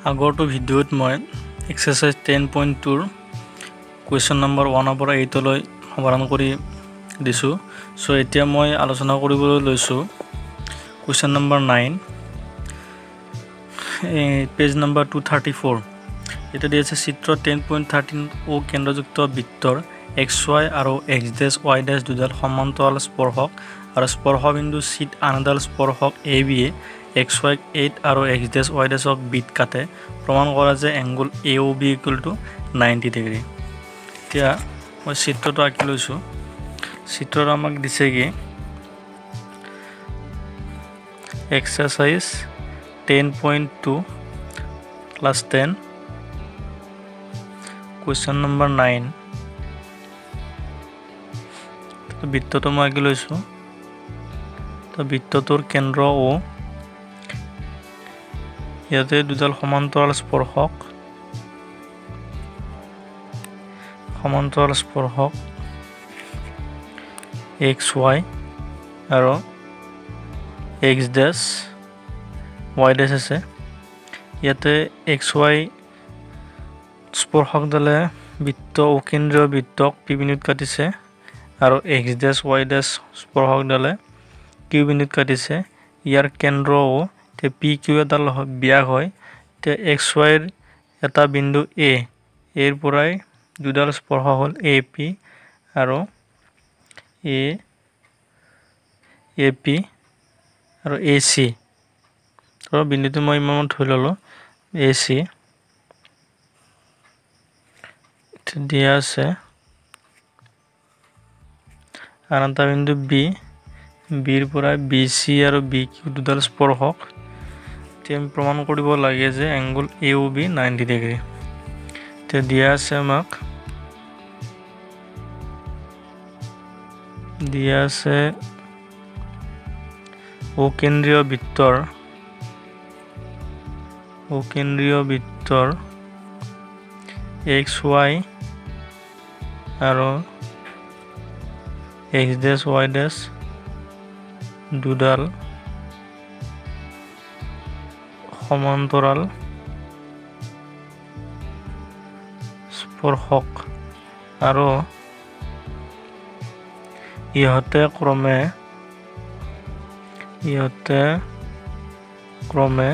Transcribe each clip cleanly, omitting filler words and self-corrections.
আগৰটো ভিডিঅ'ত মই এক্সাৰসাইজ 10.2 কুৱেশ্যন নম্বৰ 1 পৰা 8 লৈ সমাধান কৰি দিছোঁ। সো এতিয়া মই আলোচনা কৰিবলৈ লৈছোঁ কুৱেশ্যন নম্বৰ 9 পেজ নম্বৰ 234। এটা দিয়া আছে চিত্ৰ 10.13 ও কেন্দ্ৰযুক্ত বৃত্তৰ xy আৰু x' y' দুডাল সমান্তৰাল স্পৰ্শক আৰু স্পৰ্শবিন্দু চিত আনডাল স্পৰ্শক AB xy 8 আৰু x' বিত কাটে। প্ৰমাণ কৰা যে এংগল AOB = 90 ডিগ্ৰী। এতিয়া মই চিত্ৰটো আঁকি লৈছোঁ। চিত্ৰত আমাক দিছে কি এক্সাৰসাইজ 10.2 ক্লাছ 10 কুৱেশ্যন নম্বৰ 9। বৃত্তটো মই আঁকি লৈছোঁ। তো বৃত্তটোৰ কেন্দ্ৰ O, ইয়াতে দুডাল সমান্তৰাল স্পৰ্শক XY আৰু x' y' আছে। ইয়াতে XY স্পৰ্শকডালে বৃত্ত অকেন্দ্ৰীয় বৃত্তক P বিন্দুত কাটিছে আৰু x' y' স্পৰ্শকডালে Q বিন্দুত কাটিছে। ইয়াৰ কেন্দ্ৰ O, তে PQ এডাল ব্যাস হয়। তে XY এটা বিন্দু A, এৰ পৰাই দুডাল স্পৰ্শ হ'ল AP আৰু AP আৰু AC। আৰু বিন্দুটো মই ইমান ধৰি ল'লোঁ AC দিয়া আছে। আৰু এটা বিন্দু B, বিৰ পৰা BC আৰু BQ দুডাল স্পৰ্শক। আমি প্ৰমাণ কৰিব লাগে যে এংগল AOB 90 ডিগ্ৰী। তে দিয়া আছে আমাক দিয়া আছে অকেন্দ্ৰীয় বৃত্তৰ XY আৰু x' y' দুডাল সমান্তৰাল স্পৰ্শক আৰু ইহঁতে ক্ৰমে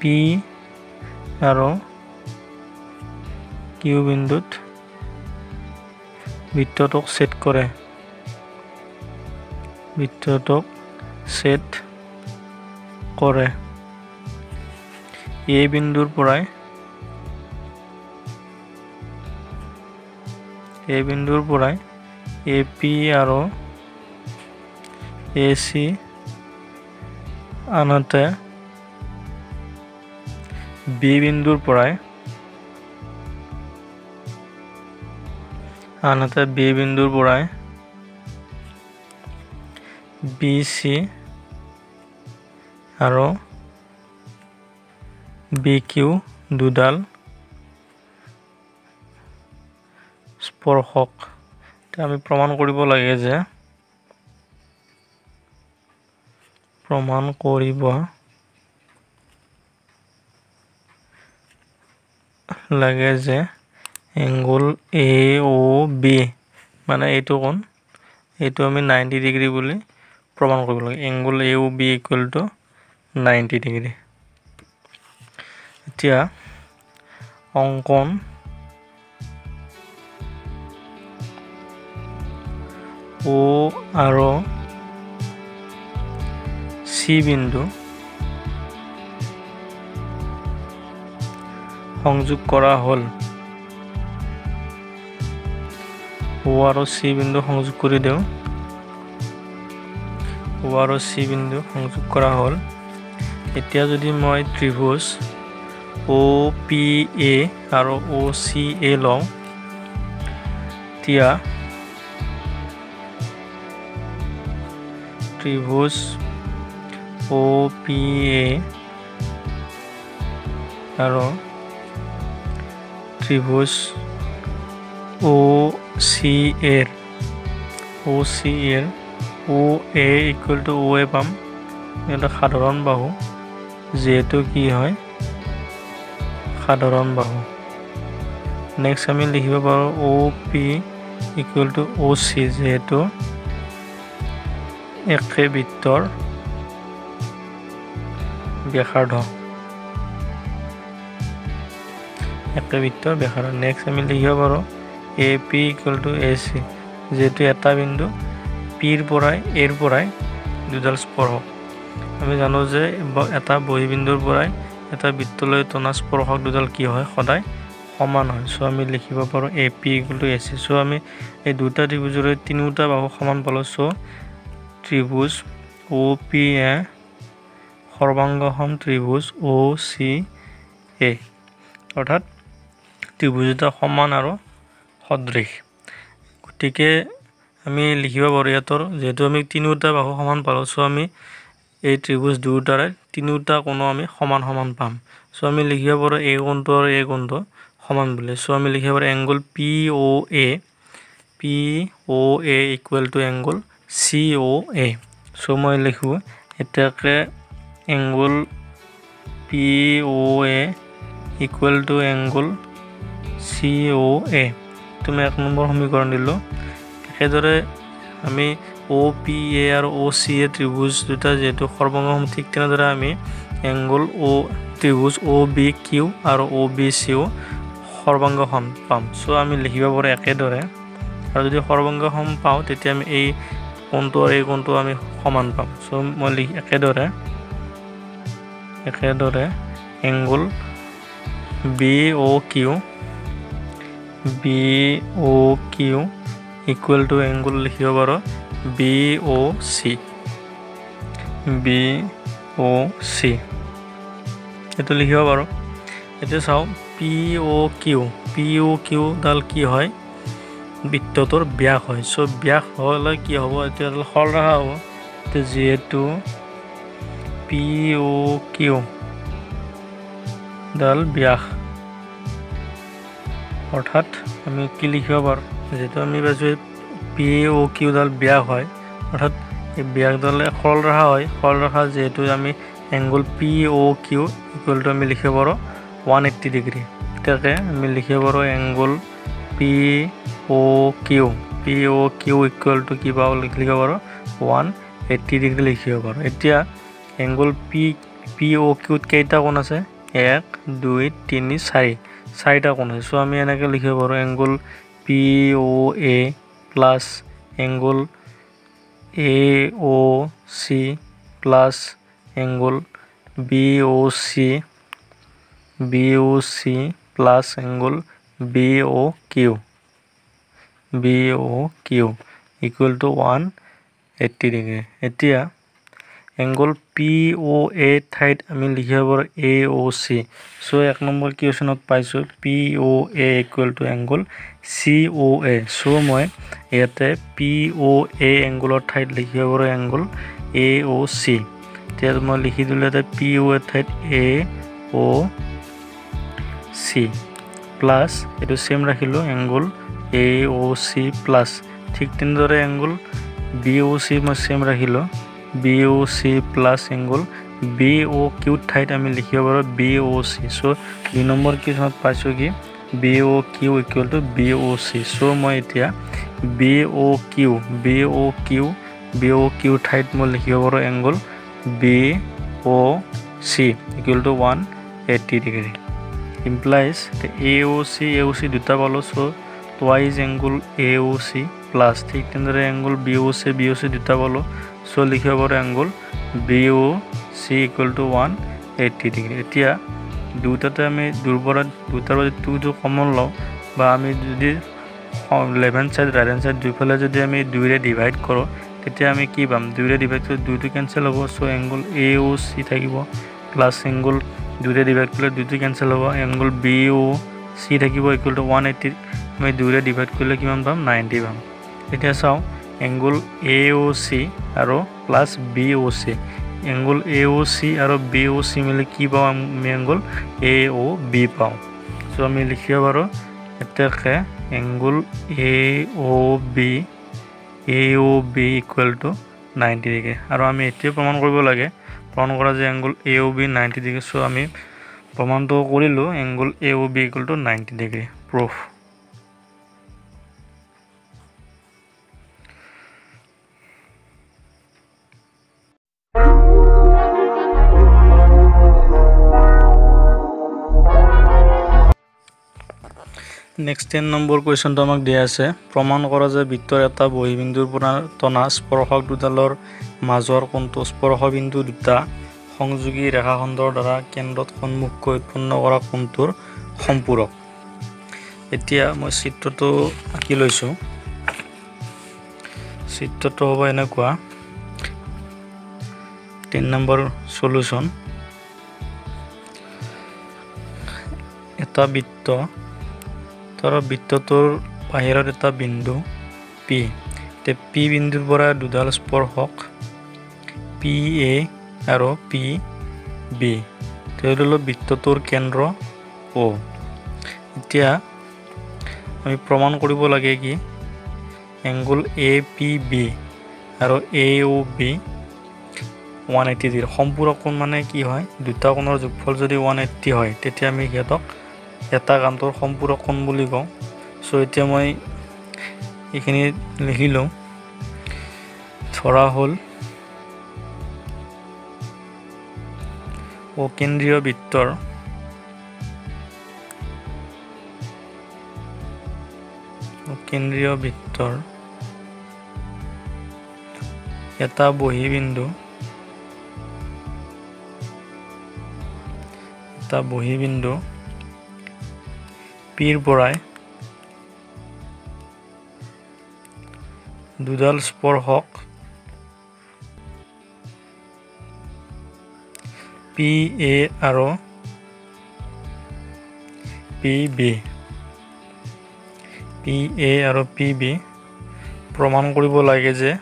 P আৰু Q বিন্দুত বৃত্তটোক ছেদ কৰে। এই বিন্দুৰ পৰাই AP আৰু AC আনহাতে B বিন্দুৰ পৰাই BC আৰু BQ দুডাল স্পৰ্শক। আমি প্ৰমাণ কৰিব লাগে যে এংগল AOB মানে এইটো কোণ, এইটো আমি 90 ডিগ্ৰী বুলি প্ৰমাণ কৰিব লাগে। Angle AOB = 90 degree. এতিয়া অংকন O আৰু C বিন্দু সংযোগ কৰা হ'ল। O আৰু C বিন্দু সংযোগ কৰি দিওঁ। O আৰু C বিন্দু সংযোগ কৰা হ'ল। এতিয়া যদি মই ত্ৰিভুজ OPA আৰু OCA লওঁ, তেতিয়া ত্ৰিভুজ OPA আৰু ত্ৰিভুজ OCA OA = OA পাম। এটা সাধাৰণ বাহু, যিহেতু কি হয় সাধাৰণ বাহু নেক্সট আমি লিখিব পাৰোঁ OP ইকুৱেল টু OC যেহেতু একে বৃত্তৰ ব্যাসাৰ্ধ নেক্সট আমি লিখিব পাৰোঁ AP ইকুৱেল টু AC যেহেতু এটা বিন্দু Pৰ পৰাই এৰ পৰাই দুডাল স্পৰ্শক আমি জানো যে এটা বহিবিন্দুৰ পৰাই এটা বৃত্তলৈ টনা স্পৰ্শক দুডাল কি হয় সদায় সমান হয় সো আমি লিখিব পাৰোঁ AP equal to AC so আমি এই দুটা ত্ৰিভুজৰ তিনিটা বাহু সমান পালোঁ সো ত্ৰিভুজ OPA সৰ্বাংগসম ত্ৰিভুজ OCA অৰ্থাৎ ত্ৰিভুজটা সমান আৰু সদৃশ গতিকে আমি লিখিব পাৰোঁ ইয়াতৰ যেহেতু আমি তিনিটা বাহু সমান পালোঁ সো আমি এই ত্ৰিভুজ দুটাৰে তিনিটা কোণ আমি সমান সমান পাম সো আমি লিখিব পাৰোঁ এই কোণটো আৰু এই কোণটো সমান বুলি সো আমি লিখিব পাৰোঁ angle POA equal to angle COA so মই লিখোঁ এটাকে angle POA equal to angle COA তুমি এক নম্বৰ সমীকৰণ দিলোঁ একেদৰে আমি OPA আৰু OCA ত্ৰিভুজ দুটা যেহেতু সৰ্বাংগসম ঠিক তেনেদৰে আমি এংগল ত্ৰিভুজ OBQ আৰু OBCও সৰ্বাংগসম পাম সো আমি লিখিব পাৰোঁ একেদৰে আৰু যদি সৰ্বাংগসম পাওঁ তেতিয়া আমি এই কোণটো আৰু এই কোণটো আমি সমান পাম সো মই একেদৰে angle BOQ equal to angle লিখিব পাৰোঁ BOC এইটো লিখিব পাৰোঁ এতিয়া চাওঁ POQ ডাল কি হয় বৃত্তটোৰ ব্যাস হয় সো ব্যাস হ'লে কি হ'ব এতিয়া সৰল ৰেখা হ'ব যেহেতু POQ ডাল ব্যাস অৰ্থাৎ আমি কি লিখিব পাৰোঁ যেহেতু আমি পাইছোঁ POQ ডাল ব্যাস হয় অৰ্থাৎ এই ব্যাসডালে সৰল ৰেখা হয় সৰল ৰেখা যেহেতু আমি এংগল POQ ইকুৱেল টু আমি লিখিব পাৰোঁ 180 ডিগ্ৰী এটাকে আমি লিখিব পাৰোঁ এংগল POQ ইকুৱেল টু কি পাওঁ লিখিব পাৰোঁ 180 ডিগ্ৰী লিখিব পাৰোঁ এতিয়া এংগল POQ কেইটা কোণ আছে 1 2 3 4 চাৰিটা কোণ আছে সো আমি এনেকৈ লিখিব পাৰোঁ angle POA plus angle AOC plus angle BOC plus angle BOQ equal to 180 degree এতিয়া এংগল POA ঠাইত আমি লিখিব পাৰোঁ AOC সো এক নম্বৰ কুৱেশ্যনত পাইছোঁ POA equal to angle COA so মই ইয়াতে POA এংগলৰ ঠাইত লিখিব পাৰোঁ এংগল AOC এতিয়া মই লিখি দিলোঁ ইয়াতে POA ঠাইত AOC প্লাছ এইটো সেম ৰাখিলোঁ এংগল AOC প্লাছ ঠিক তেনেদৰে এংগল BOC মই সেম ৰাখিলোঁ BOC প্লাছ এংগল BOQ ঠাইত আমি লিখিব পাৰোঁ BOC সো 2 নম্বৰ কুৱেশ্যনত পাইছোঁ কি BOQ equal to BOC so মই এতিয়া BOQ ঠাইত মই লিখিব পাৰোঁ angle BOC equal to 180 degree implies AOC দুটা পালোঁ so twice angle AOC plus ঠিক তেনেদৰে এংগল BOC দুটা পালোঁ সো লিখিব পাৰোঁ angle BOC equal to 180 degree এতিয়া দুটাতে আমি দুটাৰ পৰা 2 কমন লওঁ বা আমি যদি left hand side right hand side দুইফালে যদি আমি 2ৰে ডিভাইড কৰোঁ তেতিয়া আমি কি পাম 2ৰে ডিভাইড কৰিলে 2টো কেনসেল হ'ব সো এংগল AOC থাকিব প্লাছ এংগল 2ৰে ডিভাইড কৰিলে 2টো কেনসেল হ'ব এংগল BOC থাকিব ইকুৱেল টু 180 আমি 2ৰে ডিভাইড কৰিলে কিমান পাম 90 পাম এতিয়া চাওঁ এংগল AOC আৰু প্লাছ BOC এংগল AOC আৰু BOC মিলি কি পাওঁ আমি এংগল AOB পাওঁ সো আমি লিখিব পাৰোঁ এটাকে angle AOB equal to 90 degree আৰু আমি এতিয়া প্ৰমাণ কৰিব লাগে প্ৰমাণ কৰা যে এংগল AOB 90 ডিগ্ৰী সো আমি প্ৰমাণটো কৰিলোঁ angle AOB equal to 90 degree proof. Next 10 number কুৱেশ্যনটো আমাক দিয়া আছে প্ৰমাণ কৰা যে বৃত্তৰ এটা বহিবিন্দুৰ পৰা টনা স্পৰ্শক দুডালৰ মাজৰ কোণটো স্পৰ্শবিন্দু দুটা সংযোগী ৰেখাখণ্ডৰ দ্বাৰা কেন্দ্ৰত সন্মুখকৈ উৎপন্ন কৰা কোণটোৰ সম্পূৰক। এতিয়া মই চিত্ৰটো আঁকি লৈছোঁ। চিত্ৰটো হ'ব এনেকুৱা 10 নম্বৰ সলিউশন। এটা বৃত্ত तर বৃত্তটোৰ বাহিৰত এটা বিন্দু P তে P বিন্দুৰ পৰা দুডাল স্পৰ্শক PA আৰু PB তেতিয়াহ'লে বৃত্তটোৰ কেন্দ্ৰ O। এতিয়া আমি প্ৰমাণ কৰিব লাগে কি এংগল APB আৰু AOB 180 ডিগ্ৰী সম্পূৰক কোণ মানে কি হয় দুটা কোণৰ যোগফল যদি 180 হয় তেতিয়া আমি হিহঁতক এটা কান্তৰ সম্পূৰক কোণ বুলি কওঁ। সো এতিয়া মই এইখিনি লিখিলোঁ ধৰা হ'ল অকেন্দ্ৰীয় বৃত্তৰ এটা বহিবিন্দু পিৰ পৰাই দুডাল স্পৰ্শক PA আৰু PB প্ৰমাণ কৰিব লাগে যে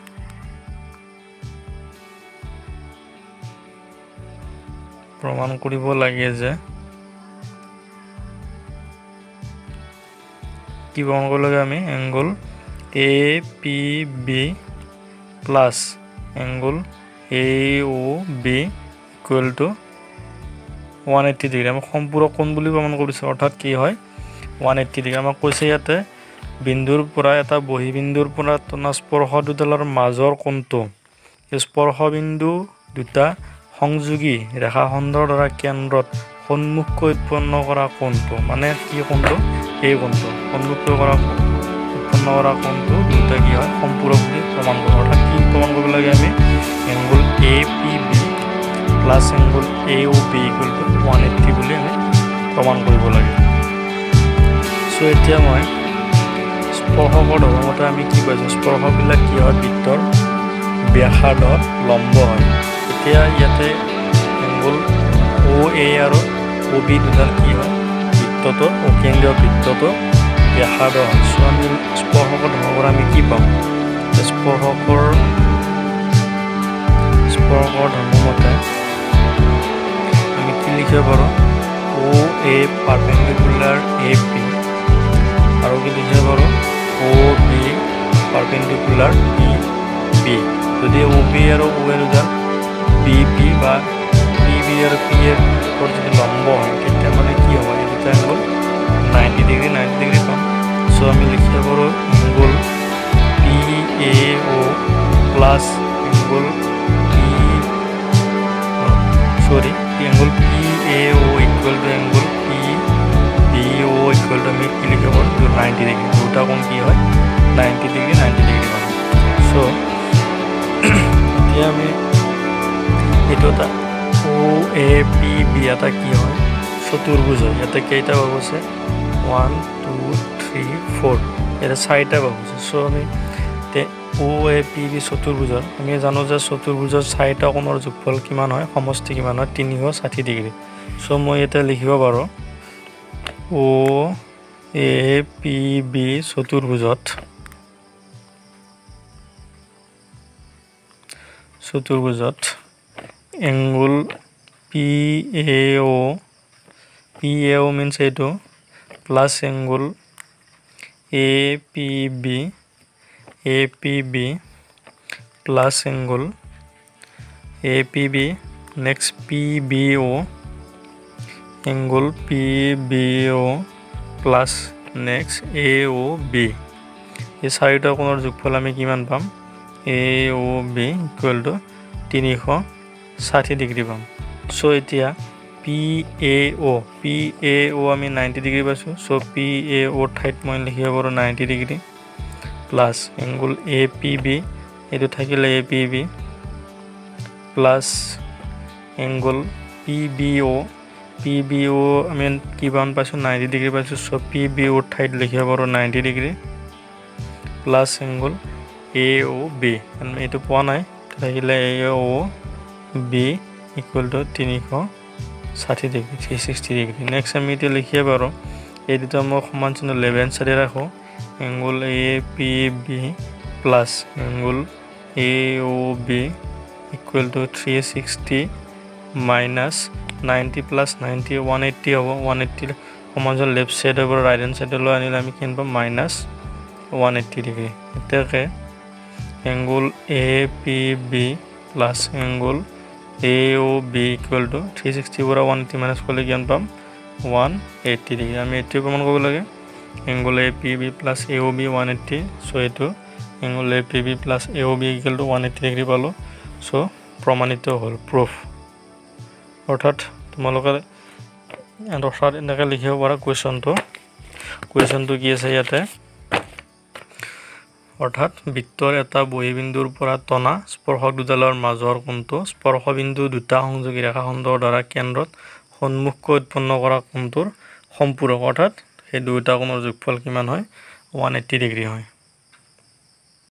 কি প্ৰমাণ কৰিব লাগে আমি angle APB plus angle AOB equal to 180 degree আমি সম্পূৰক কোণ বুলি প্ৰমাণ কৰিছোঁ অৰ্থাৎ কি হয় 180 ডিগ্ৰী আমাক কৈছে ইয়াতে বিন্দুৰ পৰা এটা বহিবিন্দুৰ পৰা টনা স্পৰ্শ দুডালৰ মাজৰ কোণটো স্পৰ্শবিন্দু দুটা সংযোগী ৰেখাখণ্ডৰ দ্বাৰা কেন্দ্ৰত সন্মুখকৈ উৎপন্ন কৰা কোণটো মানে কি কোণটো এই কোণটো সন্মুখকৈ উৎপন্ন কৰা কোণটো দুটা কি হয় সম্পূৰক বুলি প্ৰমাণ কৰোঁ অৰ্থাৎ কি প্ৰমাণ কৰিব লাগে আমি angle APB plus angle AOB equal to 180 বুলি আমি প্ৰমাণ কৰিব লাগে। সো এতিয়া মই স্পৰ্শকৰ ধৰ্মতে আমি কি পাইছোঁ স্পৰ্শবিলাক কি হয় বৃত্তৰ ব্যাসাৰ্ধত লম্ব হয়। এতিয়া ইয়াতে এংগল OA আৰু OB দুডাল কি হয় বৃত্তটো অকেন্দ্ৰীয় বৃত্তটো ব্যাসাৰ্ধ হয়। সো আমি স্পৰ্শকৰ ধৰ্মৰ আমি কি পাম স্পৰ্শকৰ ধৰ্মমতে আমি কি লিখিব পাৰোঁ OA পাৰপেণ্ডিকুলাৰ AP আৰু কি লিখিব পাৰোঁ OB পাৰপেণ্ডিকুলাৰ PB যদি OB আৰু OA দুডাল PP বা PB আৰু PA ওপৰত যদি লম্ব হয় তেতিয়া মানে কি হ'ব এই দুটা এংগল 90 ডিগ্ৰী পাম। সো আমি লিখিব পাৰোঁ angle PAO plus angle angle PAO equal to angle PBO equal to আমি কি লিখিব পাৰোঁ 90 ডিগ্ৰী দুটা কোণ কি হয় 90 ডিগ্ৰী পাম। সো এতিয়া আমি এইটো এটা OAPB এটা কি হয় চতুৰ্ভুজ হয়। ইয়াতে কেইটা বাহু আছে 1 2 3 4 এটা 4টা বাহু আছে। সো আমি OAPB চতুৰ্ভুজৰ আমি জানো যে চতুৰ্ভুজৰ 4টা কোণৰ যোগফল কিমান হয় সমষ্টি কিমান হয় 360 ডিগ্ৰী। সো মই এটা লিখিব পাৰোঁ OAPB চতুৰ্ভুজত এংগল PAO মিন্স এইটো plus angle APB plus angle APB next PBO angle PBO plus next AOB এই চাৰিটা কোণৰ যোগফল আমি কিমান পাম AOB ইকুৱেল টু 360 ডিগ্ৰী পাম সো এতিয়া PAO আমি 90 ডিগ্ৰী পাইছোঁ সো PAO ঠাইত মই লিখিব পাৰোঁ 90 ডিগ্ৰী প্লাছ এংগুল APB এইটো থাকিলে APB প্লাছ এংগুল PBO আমি কিমান পাইছোঁ 90 ডিগ্ৰী পাইছোঁ সো PBO ঠাইত লিখিব পাৰোঁ 90 ডিগ্ৰী প্লাছ এংগুল AOB এইটো পোৱা নাই থাকিলে AOB equal to 360 degree 360 degree next আমি এতিয়া লিখিব পাৰোঁ এই দুটা মই সমান চিহ্ন লেফ্ট হেণ্ড সাইডে ৰাখোঁ angle APB plus angle AOB equal to 360 minus 90 plus 90 180 হ'ব 180 সমান চিহ্ন লেফ্ট সাইডৰ পৰা ৰাইট হেণ্ড সাইডলৈ আনিলে আমি কিমান পাম মাইনাছ 180 ডিগ্ৰী এতিয়াকে angle APB plus angle AOB equal to 360 পৰা 180 মাইনাছ কৰিলে কিমান পাম 180 ডিগ্ৰী আমি এইটোৱে প্ৰমাণ কৰিব লাগে angle APB plus AOB 180 so এইটো angle APB plus AOB equal to 180 degree পালোঁ সো প্ৰমাণিত হ'ল প্ৰুফ অৰ্থাৎ তোমালোকে এনেকৈ লিখিব পাৰা কুৱেশ্যনটো কি আছে ইয়াতে অৰ্থাৎ বৃত্তৰ এটা বহিবিন্দুৰ পৰা টনা স্পৰ্শক দুডালৰ মাজৰ কোণটো স্পৰ্শবিন্দু দুটা সংযোগী ৰেখাখণ্ডৰ দ্বাৰা কেন্দ্ৰত সন্মুখকৈ উৎপন্ন কৰা কোণটোৰ সম্পূৰক অৰ্থাৎ সেই দুটা কোণৰ যোগফল কিমান হয় 180 ডিগ্ৰী হয়